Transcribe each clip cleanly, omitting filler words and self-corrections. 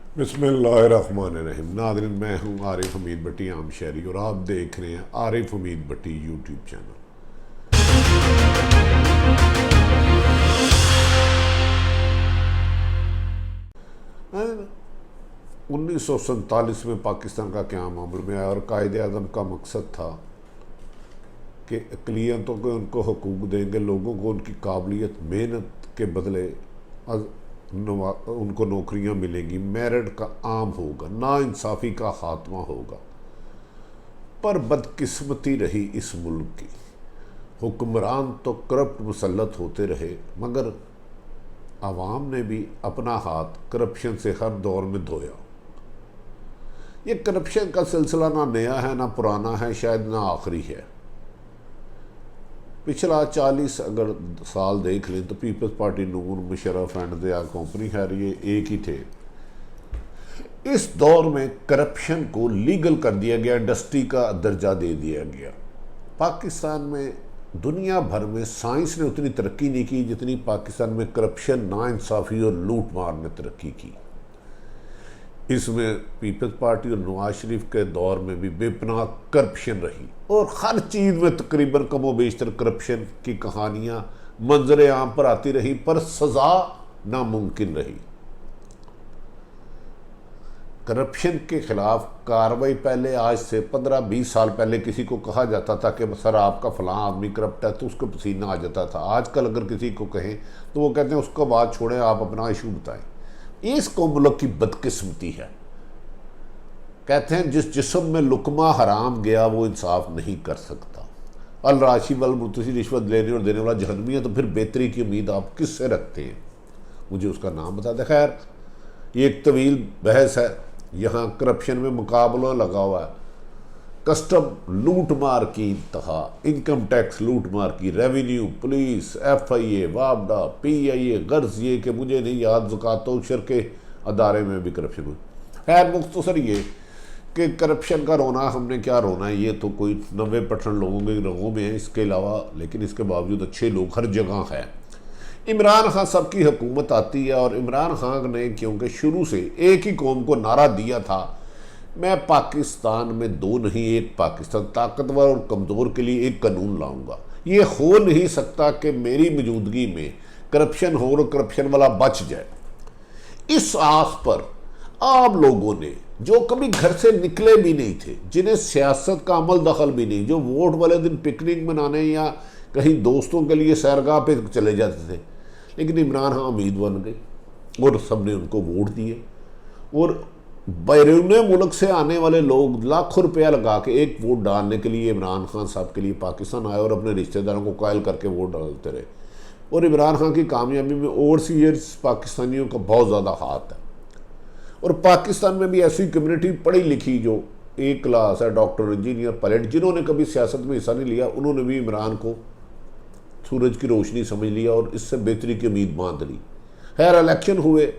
बिस्मिल्लाहिर्रहमानिर्रहीम। नाज़रीन, मैं हूँ आरिफ हमीद भट्टी आम शहरी और आप देख रहे हैं आरिफ हमीद भट्टी यूट्यूब चैनल। 1947 में पाकिस्तान का क़याम अमल में आया और कायदे आज़म का मकसद था कि अक़लियतों को उनको हकूक़ देंगे, लोगों को उनकी काबिलियत मेहनत के बदले उनको नौकरियां मिलेंगी, मेरिट का आम होगा, नाइंसाफ़ी का ख़ात्मा होगा। पर बदकिस्मती रही इस मुल्क की, हुक्मरान तो करप्ट मुसल्लत होते रहे, मगर आवाम ने भी अपना हाथ करप्शन से हर दौर में धोया। ये करप्शन का सिलसिला ना नया है ना पुराना है, शायद ना आखिरी है। पिछला 40 अगर साल देख लें तो people's party Noon, Musharraf and दया कंपनी खैर ये एक ही थे। इस दौर में करप्शन को लीगल कर दिया गया, इंडस्ट्री का दर्जा दे दिया गया। पाकिस्तान में दुनिया भर में साइंस ने उतनी तरक्की नहीं की जितनी पाकिस्तान में करप्शन, नाइंसाफ़ी और लूट मार ने तरक्की की। इसमें पीपल्स पार्टी और नवाज शरीफ के दौर में भी बेपनाह करप्शन रही और हर चीज़ में तकरीबन कम व बेशतर करप्शन की कहानियाँ मंजर आम पर आती रही, पर सज़ा नामुमकिन रही। करप्शन के ख़िलाफ़ कार्रवाई पहले आज से 15-20 साल पहले किसी को कहा जाता था कि सर आपका फ़लाँ आदमी करप्ट है, तो उसको पसीना आ जाता था। आजकल अगर किसी को कहें तो वो कहते हैं उसको बात छोड़ें, आप अपना इशू बताएं। इसको मुल्क की बदकिस्मती है। कहते हैं जिस जिस्म में लुकमा हराम गया वो इंसाफ नहीं कर सकता। अल राशि वल मुर्तशी, रिश्वत लेने और देने वाला जहन्नमी है, तो फिर बेहतरी की उम्मीद आप किससे रखते हैं? मुझे उसका नाम बता दें। खैर, ये एक तवील बहस है। यहाँ करप्शन में मुकाबला लगा हुआ है। कस्टम लूट मार की इंतहा, इनकम टैक्स लूट मार की, रेवेन्यू, पुलिस, FIA, वापडा, PIA, गर्ज ये कि मुझे नहीं याद, ज़कात उशर के अदारे में भी करप्शन हुई। खैर, मुख्तसर ये कि करप्शन का रोना हमने क्या रोना है, ये तो कोई 90% लोगों के रंगों में है। इसके अलावा लेकिन इसके बावजूद अच्छे लोग हर जगह हैं। इमरान खान सबकी हुकूमत आती है और इमरान खान ने क्योंकि शुरू से एक ही कौम को नारा दिया था, मैं पाकिस्तान में दो नहीं एक पाकिस्तान, ताकतवर और कमज़ोर के लिए एक कानून लाऊंगा। ये हो नहीं सकता कि मेरी मौजूदगी में करप्शन हो और करप्शन वाला बच जाए। इस आस पर आम लोगों ने, जो कभी घर से निकले भी नहीं थे, जिन्हें सियासत का अमल दखल भी नहीं, जो वोट वाले दिन पिकनिक मनाने या कहीं दोस्तों के लिए सैरगाह पे चले जाते थे, लेकिन इमरान खान उम्मीद बन गए और सबने उनको वोट दिए। और बैरून मुल्क से आने वाले लोग लाखों रुपया लगा के एक वोट डालने के लिए इमरान खान साहब के लिए पाकिस्तान आए और अपने रिश्तेदारों को कायल करके वोट डालते रहे। और इमरान खान की कामयाबी में ओवरसीयर्स पाकिस्तानियों का बहुत ज़्यादा हाथ है। और पाकिस्तान में भी ऐसी कम्युनिटी पढ़ी लिखी जो एक क्लास है, डॉक्टर, इंजीनियर, पायलट, जिन्होंने कभी सियासत में हिस्सा नहीं लिया, उन्होंने भी इमरान को सूरज की रोशनी समझ लिया और इससे बेहतरी की उम्मीद बांध ली। खैर, इलेक्शन हुए,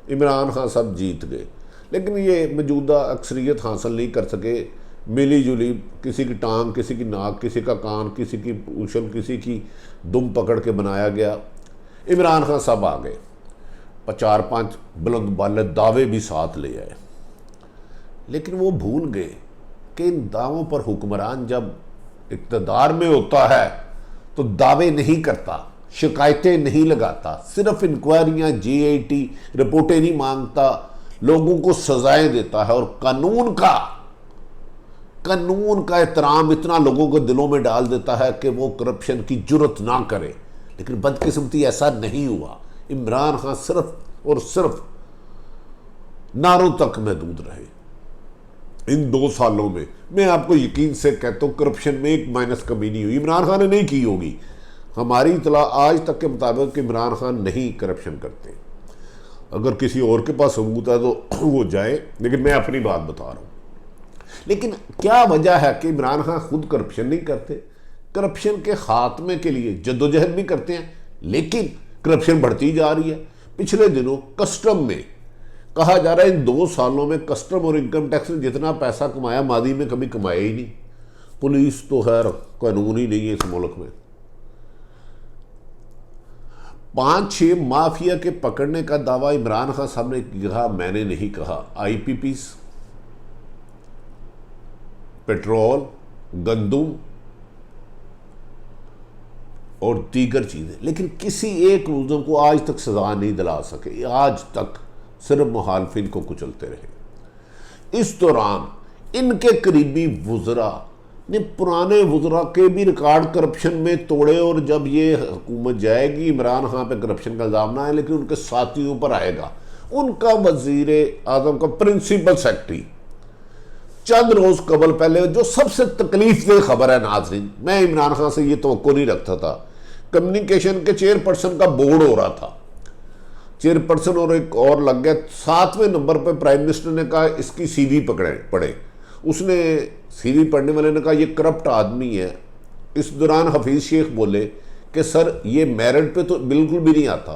इमरान खान साहब जीत गए, लेकिन ये मौजूदा अक्सरियत हासिल नहीं कर सके। मिली जुली, किसी की टांग, किसी की नाक, किसी का कान, किसी की उछल, किसी की दुम पकड़ के बनाया गया। इमरान खान साहब आ गए, 4-5 बुलंद बाले दावे भी साथ ले आए, लेकिन वो भूल गए कि इन दावों पर हुक्मरान जब इक़्तिदार में होता है तो दावे नहीं करता, शिकायतें नहीं लगाता, सिर्फ इंक्वायरियाँ, GIT रिपोर्टें नहीं मांगता, लोगों को सजाएं देता है और कानून का एहतराम इतना लोगों को दिलों में डाल देता है कि वो करप्शन की जुर्रत ना करे। लेकिन बदकिस्मती ऐसा नहीं हुआ। इमरान खान सिर्फ और सिर्फ नारों तक महदूद रहे। इन 2 सालों में मैं आपको यकीन से कहता हूँ करप्शन में एक माइनस कमी नहीं हुई। इमरान खान ने नहीं की होगी। हमारी इतला आज तक के मुताबिक इमरान खान नहीं करप्शन करते। अगर किसी और के पास सबूत है तो वो जाए, लेकिन मैं अपनी बात बता रहा हूँ। लेकिन क्या वजह है कि इमरान खान खुद करप्शन नहीं करते? करप्शन के खात्मे के लिए जद्दोजहद भी करते हैं, लेकिन करप्शन बढ़ती जा रही है। पिछले दिनों कस्टम में कहा जा रहा है इन 2 सालों में कस्टम और इनकम टैक्स ने जितना पैसा कमाया मादी में कभी कमाया ही नहीं। पुलिस तो खैर कानून ही नहीं है इस मुल्क में। 5-6 माफिया के पकड़ने का दावा इमरान खान साहब ने कहा, मैंने नहीं कहा। आईपीपीस, पेट्रोल, गंदुम और दीगर चीजें, लेकिन किसी एक मुल्ज़िम को आज तक सजा नहीं दिला सके। आज तक सिर्फ मुखालफिन को कुचलते रहे। इस दौरान इनके करीबी वुज़रा ने पुराने वुज़रा के भी रिकॉर्ड करप्शन में तोड़े, और जब ये हुकूमत जाएगी इमरान खान पे करप्शन का इल्ज़ाम ना है, लेकिन उनके साथियों पर आएगा। उनका वज़ीर आज़म का प्रिंसिपल सेक्रेटरी चंद रोज कबल पहले, जो सबसे तकलीफ दे खबर है नाज़रीन, मैं इमरान खान से ये तवक्को नहीं रखता था, कम्युनिकेशन के चेयरपर्सन का बोर्ड हो रहा था, चेयरपर्सन और एक और लग गया। 7वें नंबर पर प्राइम मिनिस्टर ने कहा इसकी सीवी पढ़े। उसने सीवी पढ़ने वाले ने कहा ये करप्ट आदमी है। इस दौरान हफीज़ शेख बोले कि सर ये मेरिट पे तो बिल्कुल भी नहीं आता।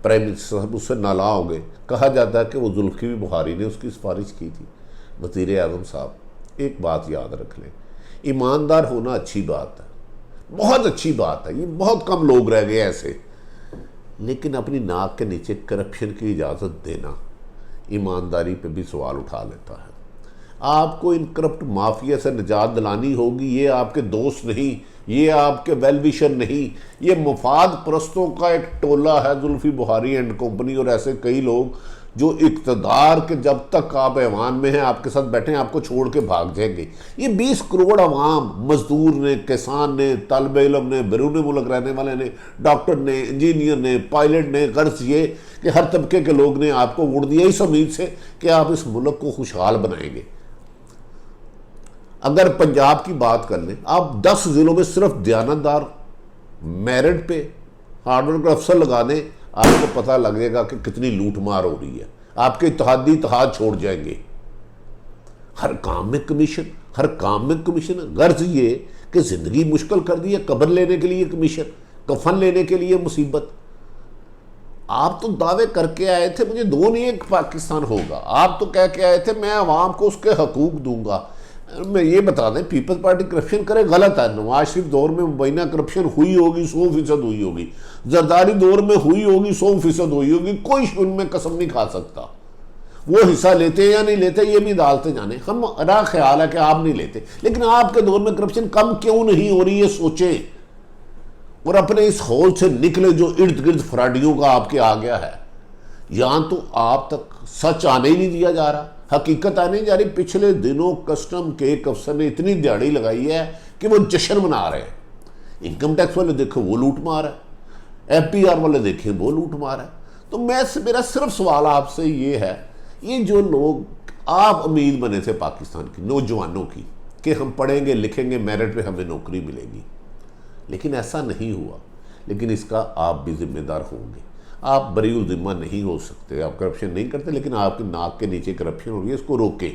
प्राइम मिनिस्टर साहब उससे नाला हो गए। कहा जाता है कि वो जुल्फ़िकार बुखारी ने उसकी सिफारिश की थी। वज़ीर आज़म साहब एक बात याद रख लें, ईमानदार होना अच्छी बात है, बहुत अच्छी बात है, ये बहुत कम लोग रह गए ऐसे, लेकिन अपनी नाक के नीचे करप्शन की इजाज़त देना ईमानदारी पे भी सवाल उठा लेता है। आपको इन करप्ट माफिया से निजात दिलानी होगी। ये आपके दोस्त नहीं, ये आपके वेल विशर नहीं, ये मुफाद परस्तों का एक टोला है, जुल्फ़ी बुखारी एंड कंपनी और ऐसे कई लोग जो इक़्तिदार के जब तक आप ऐवान में हैं आपके साथ बैठे हैं, आपको छोड़ के भाग जाएंगे। ये 20 करोड़ अवाम, मजदूर ने, किसान ने, तालिब इल्म ने, बैरून मुल्क रहने वाले ने, डॉक्टर ने, इंजीनियर ने, पायलट ने, गर्ज ये कि हर तबके के लोग ने आपको वोट दिया इस उम्मीद से कि आप इस मुल्क को खुशहाल बनाएंगे। अगर पंजाब की बात कर लें, आप 10 ज़िलों में सिर्फ दयानतदार मेरिट पे हार्डवर्क अफसर लगा दें, आपको पता लग जाएगा कि कितनी लूट मार हो रही है। आपके इत्तेहादी इत्तेहाद छोड़ जाएंगे। हर काम में कमीशन, हर काम में कमीशन। गर्ज ये कि जिंदगी मुश्किल कर दी है, कब्र लेने के लिए कमीशन, कफन लेने के लिए मुसीबत। आप तो दावे करके आए थे मुझे 2 नहीं एक पाकिस्तान होगा। आप तो कह के आए थे मैं अवाम को उसके हकूक दूंगा। मैं ये बता दें, पीपल्स पार्टी करप्शन करे गलत है। नवाज शरीफ दौर में मुबैना करप्शन हुई होगी, 100% हुई होगी। जरदारी दौर में हुई होगी, 100% हुई होगी। कोई उनमें कसम नहीं खा सकता। वो हिस्सा लेते या नहीं लेते ये भी अदालतें जाने। हमारा ख्याल है कि आप नहीं लेते, लेकिन आपके दौर में करप्शन कम क्यों नहीं हो रही है सोचें, और अपने इस होल से निकले जो इर्द गिर्द फ्राडियों का आपके आ गया है। यहां तो आप तक सच आने ही नहीं दिया जा रहा, हकीकत आने नहीं जा रही। पिछले दिनों कस्टम के एक अफसर ने इतनी दिहाड़ी लगाई है कि वो जश्न मना रहे हैं। इनकम टैक्स वाले देखो वो लूट मार है, FPR वाले देखें वो लूट मार है। तो मेरा सिर्फ सवाल आपसे ये है, ये जो लोग आप उम्मीद बने थे पाकिस्तान की नौजवानों की कि हम पढ़ेंगे लिखेंगे मेरिट पे हमें नौकरी मिलेगी, लेकिन ऐसा नहीं हुआ। लेकिन इसका आप भी जिम्मेदार होंगे। आप बरीउल जिम्मा नहीं हो सकते। आप करप्शन नहीं करते, लेकिन आपकी नाक के नीचे करप्शन हो रही है, इसको रोकें।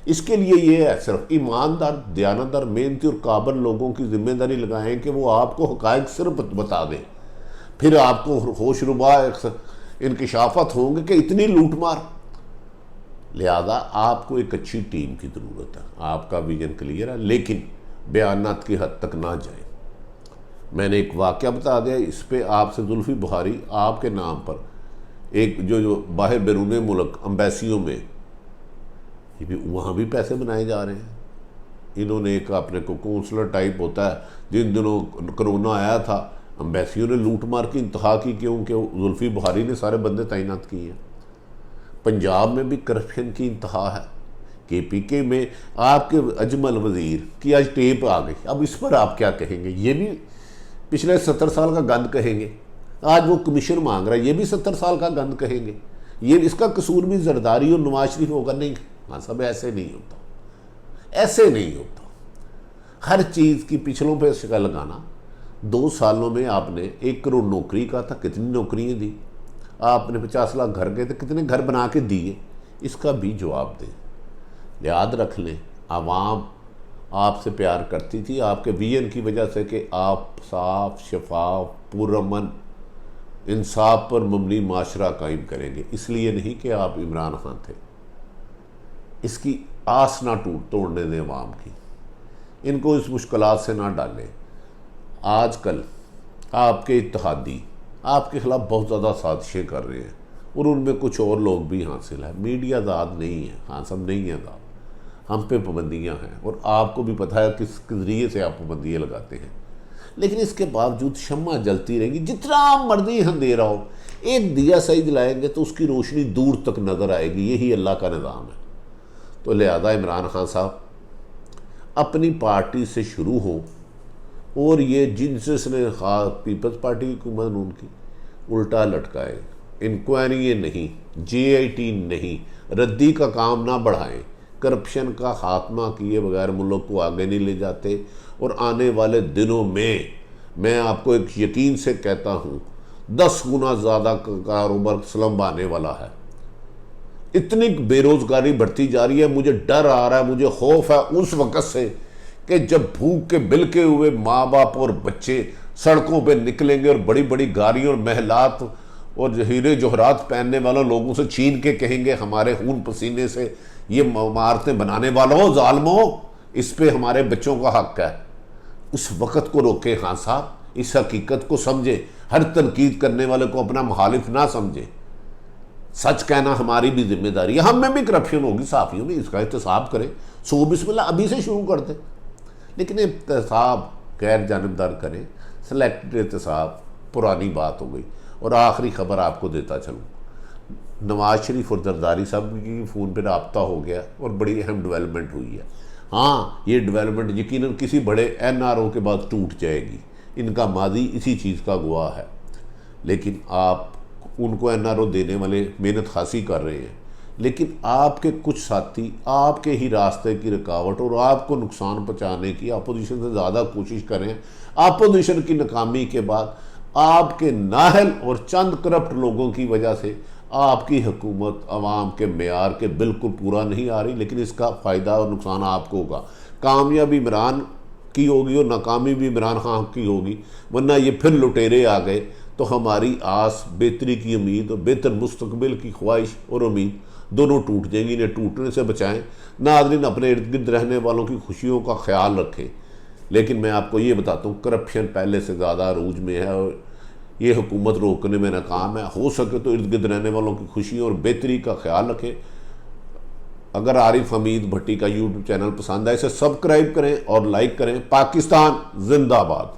इसके लिए ये है सिर्फ ईमानदार, दयानतदार, मेहनती और काबिल लोगों की जिम्मेदारी लगाएं कि वो आपको हकायक सिर्फ बता दें। फिर आपको होशरुबा इंकशाफत होंगे कि इतनी लूटमार। लिहाजा आपको एक अच्छी टीम की ज़रूरत है। आपका विजन क्लियर है, लेकिन बयानात की हद तक ना जाए। मैंने एक वाक़या बता दिया, इस पे आपसे जुल्फ़ी बुखारी आपके नाम पर एक जो बाहर बैरून मुल्क अम्बेसियों में ये भी वहाँ भी पैसे बनाए जा रहे हैं। इन्होंने एक अपने को कौंसलर टाइप होता है, जिन दिनों कोरोना आया था अम्बेसियों ने लूट मार की इंतहा की, क्योंकि जुल्फ़ी बुखारी ने सारे बंदे तैनात किए हैं। पंजाब में भी करप्शन की इंतहा है। KPK में आपके अजमल वज़ीर की आज टेप आ गई। अब इस पर आप क्या कहेंगे? ये भी पिछले 70 साल का गंद कहेंगे। आज वो कमीशन मांग रहा है, ये भी 70 साल का गंद कहेंगे। ये इसका कसूर भी जरदारी और नवाज शरीफ होगा? नहीं, हाँ सब ऐसे नहीं होता, ऐसे नहीं होता। हर चीज़ की पिछलों पे शिकल लगाना। 2 सालों में आपने 1 करोड़ नौकरी का था, कितनी नौकरियाँ दी? आपने 50 लाख घर गए थे, कितने घर बना के दिए? इसका भी जवाब दें। याद रख लें, आवाम आपसे प्यार करती थी आपके विजन की वजह से कि आप साफ, शफाफ, पुरअमन, इंसाफ पर मबनी माशरा कायम करेंगे। इसलिए नहीं कि आप इमरान खान थे। इसकी आस ना तोड़ने दें अवाम की, इनको इस मुश्किलात से ना डालें। आजकल आपके इत्तेहादी, आपके खिलाफ बहुत ज़्यादा साजिशें कर रहे हैं और उनमें कुछ और लोग भी हासिल है। मीडिया आज़ाद नहीं है, हाँ सब नहीं है आज़ाद, हम पे पाबंदियाँ हैं और आपको भी पता है किस नज़रिए से आप पाबंदियाँ लगाते हैं। लेकिन इसके बावजूद शम्मा जलती रहेगी, जितना मर्जी अंधेरा हो, एक दिया सही जलाएंगे तो उसकी रोशनी दूर तक नज़र आएगी। यही अल्लाह का निज़ाम है। तो लिहाजा इमरान खान साहब अपनी पार्टी से शुरू हो और ये जिनसे खास पीपल्स पार्टी की हुकूमत उनकी उल्टा लटकाए, इंक्वायरी नहीं, JIT नहीं, रद्दी का काम ना बढ़ाएं, करप्शन का खात्मा किए बगैर मुल्क को आगे नहीं ले जाते। और आने वाले दिनों में मैं आपको एक यकीन से कहता हूँ 10 गुना ज़्यादा कारोबार स्लम आने वाला है। इतनी बेरोज़गारी बढ़ती जा रही है, मुझे डर आ रहा है, मुझे खौफ है उस वक़्त से कि जब भूख के बिलके हुए माँ बाप और बच्चे सड़कों पे निकलेंगे और बड़ी बड़ी गाड़ियों और महलात और हीरे जौहरात पहनने वालों लोगों से छीन के कहेंगे हमारे खून पसीने से ये इमारतें बनाने वालों जालमों, इस पे हमारे बच्चों का हक है। उस वक़्त को रोके खान साहब, इस हकीकत को समझे, हर तनकीद करने वाले को अपना मुखालिफ ना समझे। सच कहना हमारी भी जिम्मेदारी है। हम में भी करप्शन होगी, साफियों में, इसका एहतसाब करें। सो बिस्मिल्लाह अभी से शुरू कर दें, लेकिन एहतसाब गैर जानिबदार करें। सेलेक्टेड एहतसाब पुरानी बात हो गई। और आखिरी खबर आपको देता चलूँ, नवाज शरीफ और जरदारी साहब की फ़ोन पर रब्ता हो गया और बड़ी अहम डेवलपमेंट हुई है। हाँ, ये डेवलपमेंट यकीनन किसी बड़े NRO के बाद टूट जाएगी। इनका माजी इसी चीज़ का गवाह है। लेकिन आप उनको NRO देने वाले मेहनत खासी कर रहे हैं, लेकिन आपके कुछ साथी आपके ही रास्ते की रुकावट और आपको नुकसान पहुँचाने की अपोजिशन से ज़्यादा कोशिश कर रहे हैं। अपोजिशन की नाकामी के बाद आपके नाहल और चंद करप्ट लोगों की वजह से आपकी हुकूमत आवाम के मेयार के बिल्कुल पूरा नहीं आ रही। लेकिन इसका फ़ायदा और नुकसान आपको होगा। कामयाबी इमरान की होगी और नाकामी भी इमरान खान की होगी, वरना ये फिर लुटेरे आ गए तो हमारी आस, बेहतरी की उम्मीद और बेहतर मुस्तकबिल की ख्वाहिश और उम्मीद दोनों टूट जाएंगी। इन्हें टूटने से बचाएं। नाज़रीन, अपने इर्द गिर्द रहने वालों की खुशियों का ख्याल रखें। लेकिन मैं आपको ये बताता हूँ, करप्शन पहले से ज़्यादा अरूज में है और ये हुकूमत रोकने में नाकाम है। हो सके तो इर्द गिर्द रहने वालों की खुशी और बेहतरी का ख्याल रखें। अगर आरिफ हमीद भट्टी का YouTube चैनल पसंद आए इसे सब्सक्राइब करें और लाइक करें। पाकिस्तान जिंदाबाद।